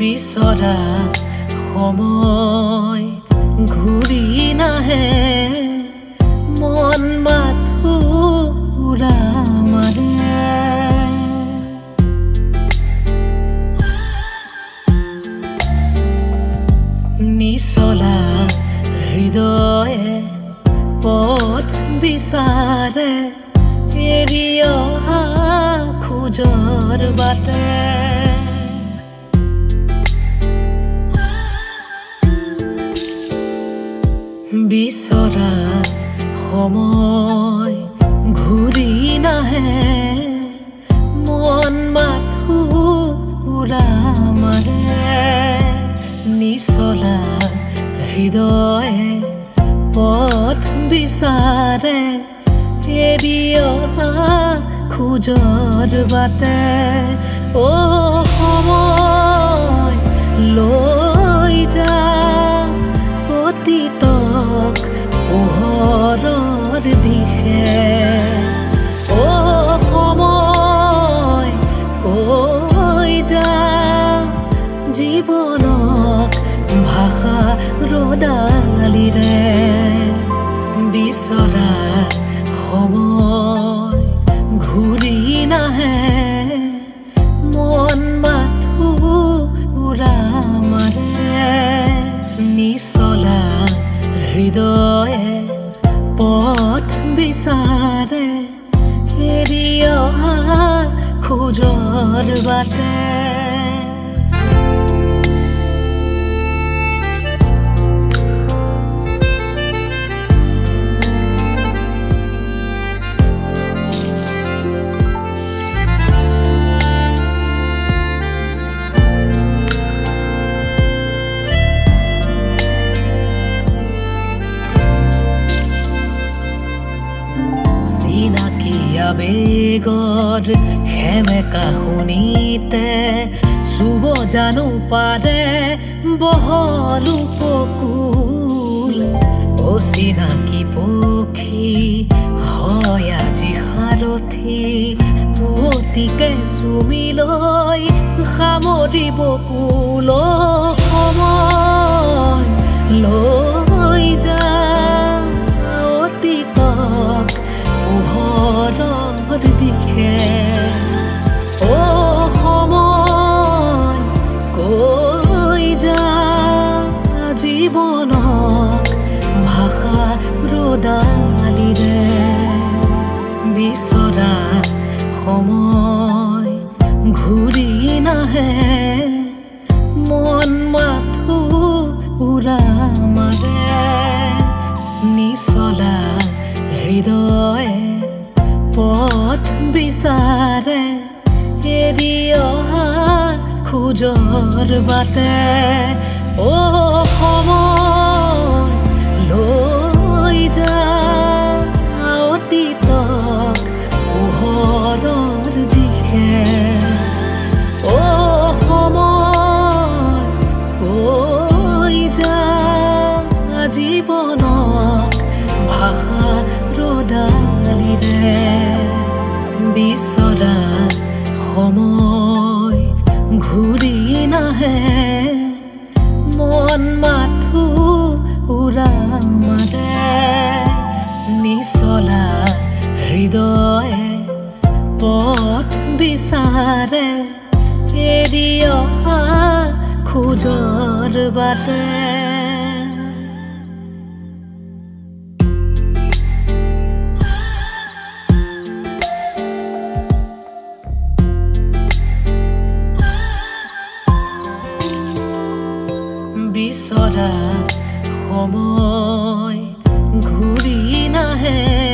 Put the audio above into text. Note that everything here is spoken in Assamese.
বিচৰা সময় ঘূৰি নাহে মন মাথো উৰা মাৰে নিচলা হৃদয়ে পথ বিচাৰে এৰি অহা খোজৰ বাটে বিচৰা সময় ঘূৰি নাহে মন মাথো উৰা মাৰে নিচলা হৃদয়ে পথ বিচাৰে এৰি অহা খোজৰ বাটে অ সময় লৈ যা অতীতক পোহৰৰ দিশে অ সময় কৈ যা জীৱনক ভাষা ৰদালিৰে বিচৰা সময় ঘূৰি নাহে মন মাথো উৰা মাৰে নিচলা হৃদয়ে পথ বিচাৰে এৰি অহা খোজৰ বাটে আবেগৰ সেমেকা শুনিতে চুব জানো পাৰে বহল উপকূল অচিনাকি পক্ষী হয় আজি সাৰথি পুৱতিকে চুমি লৈ সামৰিব কুল সময় লৈ যা অতীতক পোহৰৰ দিশে অ সময় কৈ যা জীৱনক ভাষা ৰদালিৰে বিচৰা সময় ঘূৰি নাহে মন মাথো উৰা মাৰে নিচলা হৃদয়ে পথ বিচাৰে এৰি অহা খোজৰ বাটে অ সময় লৈ যা অতীতক পোহৰৰ দিশে অ সময় কৈ যা জীৱনক ভাষা ৰদালিৰে বিচৰা সময় ঘূৰি নাহে মন মাথো উৰা মাৰে নিচলা হৃদয়ে পথ বিচাৰে এৰি অহা খোজৰ বাটে বিচৰা সময় ঘূৰি নাহে